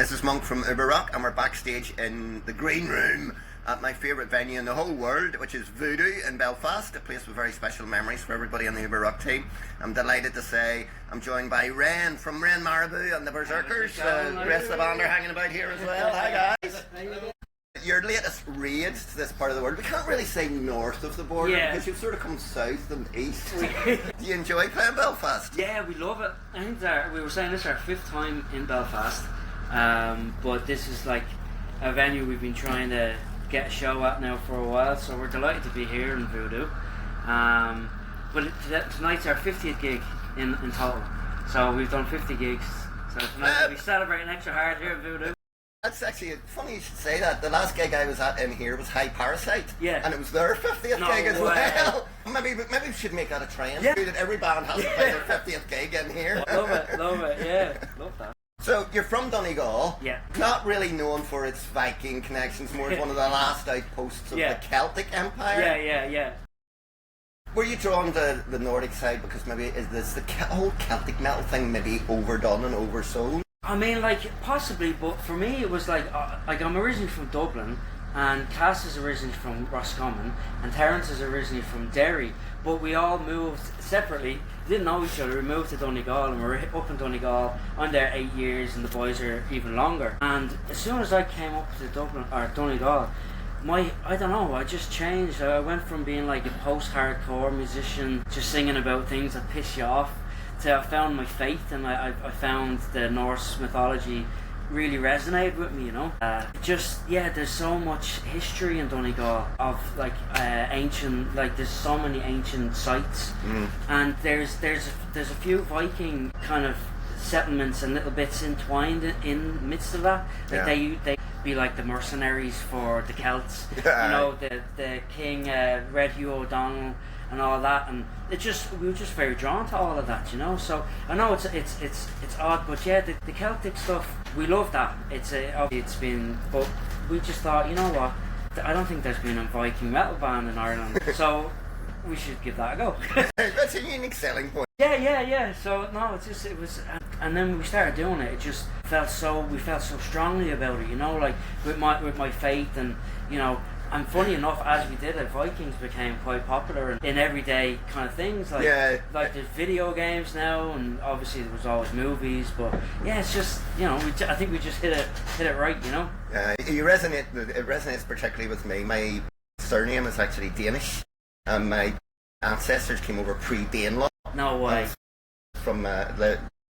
This is Monk from Uber Rock, and we're backstage in the green room at my favourite venue in the whole world, which is Voodoo in Belfast, a place with very special memories for everybody on the Uber Rock team. I'm delighted to say I'm joined by Ren from Ren Marabou and the Berzerkers. The rest of the band are hanging about here as well. Hi guys. Your latest raid to this part of the world, we can't really say north of the border because you've sort of come south and east. Do you enjoy playing Belfast? Yeah, we love it. I think we were saying this is our 5th time in Belfast, but this is like a venue we've been trying to get a show at now for a while, so we're delighted to be here in Voodoo. But tonight's our 50th gig in total, so we've done 50 gigs, so tonight we'll be celebrating extra hard here at Voodoo. That's actually funny you should say that. The last gig I was at in here was High Parasite. Yeah. And it was their 50th gig as well. Maybe we should make that a trend. Yeah. That every band has to play their 50th gig in here. Love it, yeah. Love that. So you're from Donegal. Yeah. Not really known for its Viking connections, more as one of the last outposts of the Celtic Empire. Yeah. Were you drawn to the Nordic side because maybe is this the whole Celtic metal thing maybe overdone and oversold? I mean, like, possibly, but for me it was like I'm originally from Dublin, and Cass is originally from Roscommon, and Terence is originally from Derry, but we all moved separately, didn't know each other, we moved to Donegal, and we're up in Donegal. I'm there 8 years, and the boys are even longer. And as soon as I came up to Donegal, I don't know, I just changed. I went from being like a post-hardcore musician, just singing about things that piss you off, I found my faith, and I found the Norse mythology really resonated with me, you know. There's so much history in Donegal of like ancient, like there's so many ancient sites, and there's a few Viking kind of settlements and little bits entwined in midst of that. Like they be like the mercenaries for the Celts, you know, the King Red Hugh O'Donnell and all that, and we were just very drawn to all of that, you know. So I know it's odd, but yeah, the Celtic stuff, we love that. But we just thought, you know what, I don't think there's been a Viking metal band in Ireland, so we should give that a go. That's a unique selling point. Yeah. So no, it was, and then when we started doing it, we felt so strongly about it, you know, like with my faith, and you know. And funny enough, as we did it, Vikings became quite popular in everyday kind of things, like there's video games now, and obviously there was always movies, but yeah, it's just, you know, I think we just hit it right, you know. It resonates particularly with me. My surname is actually Danish, and my ancestors came over pre-Danelaw. No way. From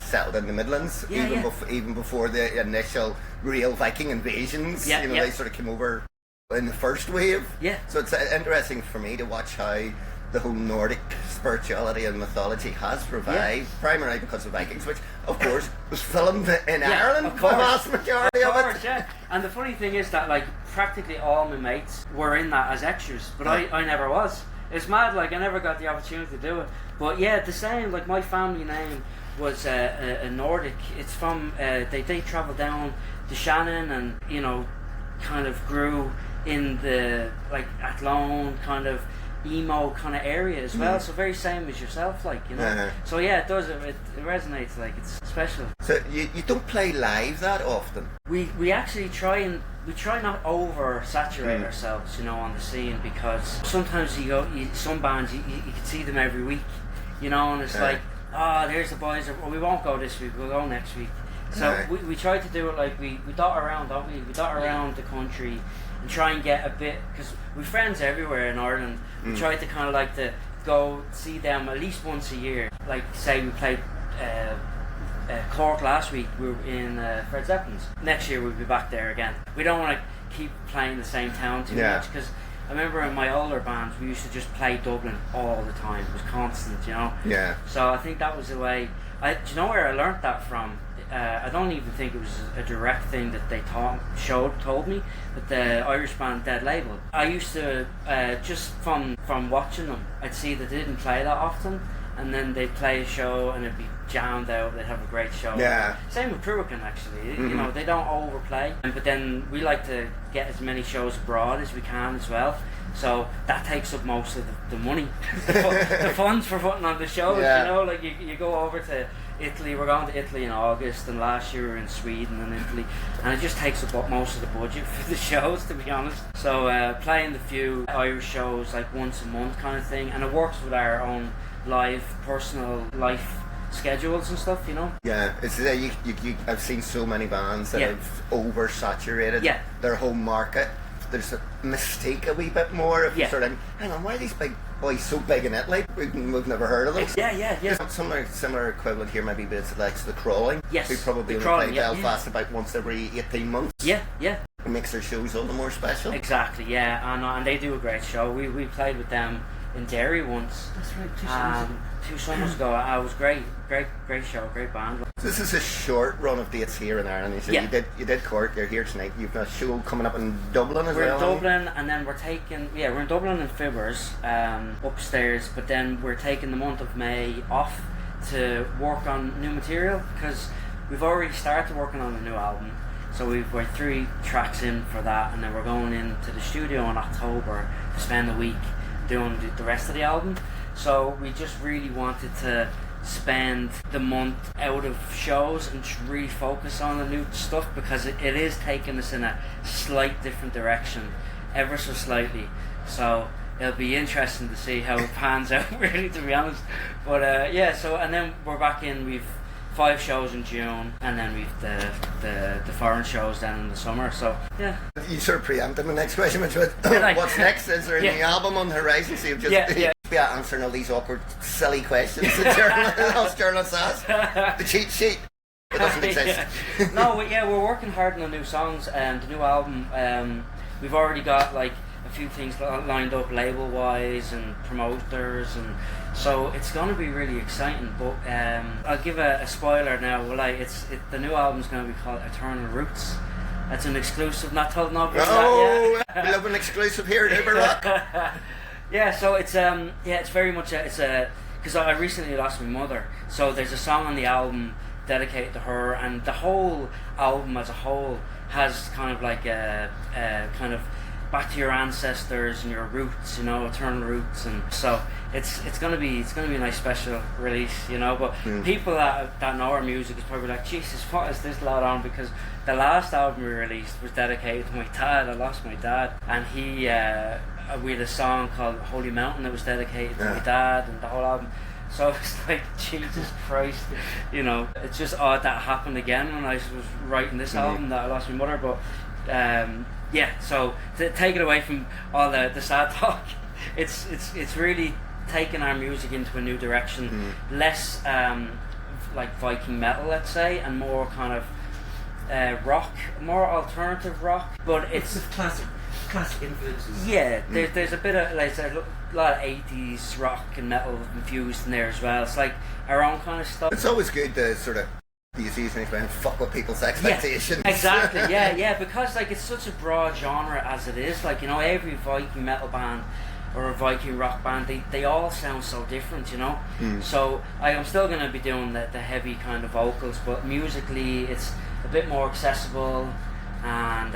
settled in the Midlands, even before the initial real Viking invasions. They sort of came over in the first wave. So it's interesting for me to watch how the whole Nordic spirituality and mythology has revived, primarily because of Vikings, which of course was filmed in Ireland, the vast majority of it. Yeah. And the funny thing is that like practically all my mates were in that as extras, but I never was. It's mad, like I never got the opportunity to do it. But yeah, the same, like my family name was a Nordic. It's from they travelled down to Shannon, and you know, kind of grew in the like Athlone kind of emo kind of area as well, so very same as yourself, like, you know. So yeah, it does, it resonates, like it's special. So you don't play live that often? We actually try not over saturate ourselves, you know, on the scene, because sometimes some bands you can see them every week, you know, and it's like, there's the boys, we won't go this week, we'll go next week. So we try to do it like we dot around, don't we? We dot around the country and try and get a bit, because we're friends everywhere in Ireland. We try to kind of like to go see them at least once a year. Like say we played Cork last week, we were in Fred Zeppelin's. Next year we'll be back there again. We don't want to keep playing the same town too much, because I remember in my older bands we used to just play Dublin all the time. It was constant, you know. So I think that was the way. Do you know where I learnt that from? I don't even think it was a direct thing that they told me, but the Irish band Dead Label. I used to just from watching them, I'd see that they didn't play that often, and then they'd play a show and it'd be jammed out. They'd have a great show. Same with Cruican, actually. You know, they don't overplay, but then we like to get as many shows abroad as we can as well. So that takes up most of the money, the funds for putting on the shows. You know, like you go over to Italy. We're going to Italy in August, and last year we were in Sweden and Italy, and it just takes up most of the budget for the shows, to be honest. So playing the few Irish shows like once a month kind of thing, and it works with our own live personal life schedules and stuff, you know. Yeah, it's I've seen so many bands that have oversaturated their home market. There's a mystique a wee bit more if you sort of, hang on, why are these big boys so big in Italy? We've never heard of them. Yeah. Similar equivalent here maybe, but it's like the Crawling. Yes. We probably only play Belfast about once every 18 months. Yeah. It makes their shows all the more special. Exactly, yeah, and they do a great show. We played with them in Derry once. That's right, 2 summers ago. It was great show, great band. This is a short run of dates here in Ireland. So you did Cork. You're here tonight. You've got a show coming up in Dublin as well. We're in Dublin, and then we're in Dublin and Fibbers upstairs. But then we're taking the month of May off to work on new material, because we've already started working on a new album. So we're 3 tracks in for that, and then we're going into the studio in October to spend a week doing the rest of the album. So we just really wanted to spend the month out of shows and just really focus on the new stuff, because it is taking us in a slight different direction, ever so slightly. So it'll be interesting to see how it pans out, really, to be honest. But so, and then we're back in. We've 5 shows in June, and then we've the foreign shows then in the summer. So yeah. You sort of preempted my next question, which was what's next? Is there a new album on the horizon? So you've just be answering all these awkward, silly questions that journalists ask. The cheat sheet. It doesn't exist. No, we're working hard on the new songs and the new album. We've already got like a few things lined up label wise and promoters, and so it's going to be really exciting. But I'll give a spoiler now. The new album's going to be called Eternal Roots. That's an exclusive, not told nobody. We love an exclusive here at Uber Rock. Yeah, so it's very much because I recently lost my mother, so there's a song on the album dedicated to her, and the whole album as a whole has kind of like a kind of back to your ancestors and your roots, you know, eternal roots, and so it's gonna be a nice special release, you know. But people that know our music is probably like, Jesus, what is this lot on? Because the last album we released was dedicated to my dad. I lost my dad, and we had a song called Holy Mountain that was dedicated to my dad, and the whole album. So it's like, Jesus Christ, you know, it's just odd that happened again when I was writing this album, that I lost my mother. But so to take it away from all the sad talk, it's really taken our music into a new direction, less like Viking metal, let's say, and more kind of rock, more alternative rock. But it's classic influences. Yeah, there's a bit of a lot of 80s rock and metal infused in there as well. It's like our own kind of stuff. It's always good to sort of use and fuck with people's expectations. Yeah, exactly. yeah, because like it's such a broad genre as it is. Like, you know, every Viking metal band or a Viking rock band, they all sound so different, you know. So I'm still going to be doing the heavy kind of vocals, but musically it's a bit more accessible, and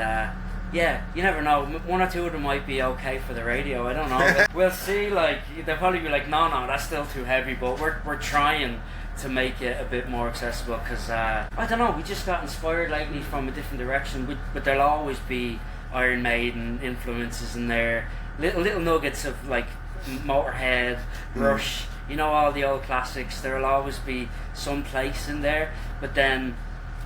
you never know. 1 or 2 of them might be okay for the radio. I don't know. We'll see. Like, they'll probably be like, no, that's still too heavy. But we're trying to make it a bit more accessible, because I don't know. We just got inspired lately from a different direction. But there'll always be Iron Maiden influences in there. Little nuggets of like Motorhead, Rush. You know, all the old classics. There'll always be some place in there. But then,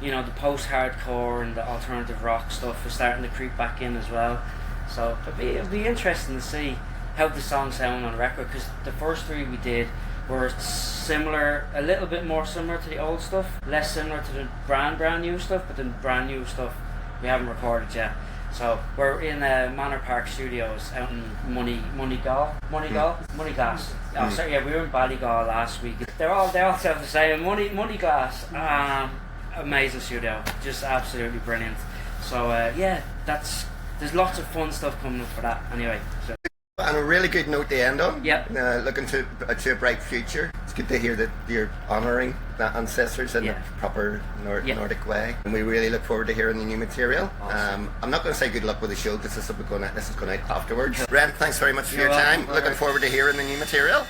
you know, the post-hardcore and the alternative rock stuff is starting to creep back in as well. So it'll be interesting to see how the songs sound on record, because the first 3 we did were similar, a little bit more similar to the old stuff, less similar to the brand new stuff, but the brand new stuff we haven't recorded yet. So we're in Manor Park Studios out in Moneygall. Oh, sorry, we were in Ballygall last week. They're all sound the same. Moneyglass. Amazing studio, just absolutely brilliant. So there's lots of fun stuff coming up for that anyway. So. And a really good note to end on. Yep. Looking to a bright future. It's good to hear that you're honouring the ancestors in the proper Nordic way, and we really look forward to hearing the new material. Awesome. I'm not going to say good luck with the show, because this is going out afterwards. Ren, thanks very much for your time. Welcome. Looking forward to hearing the new material.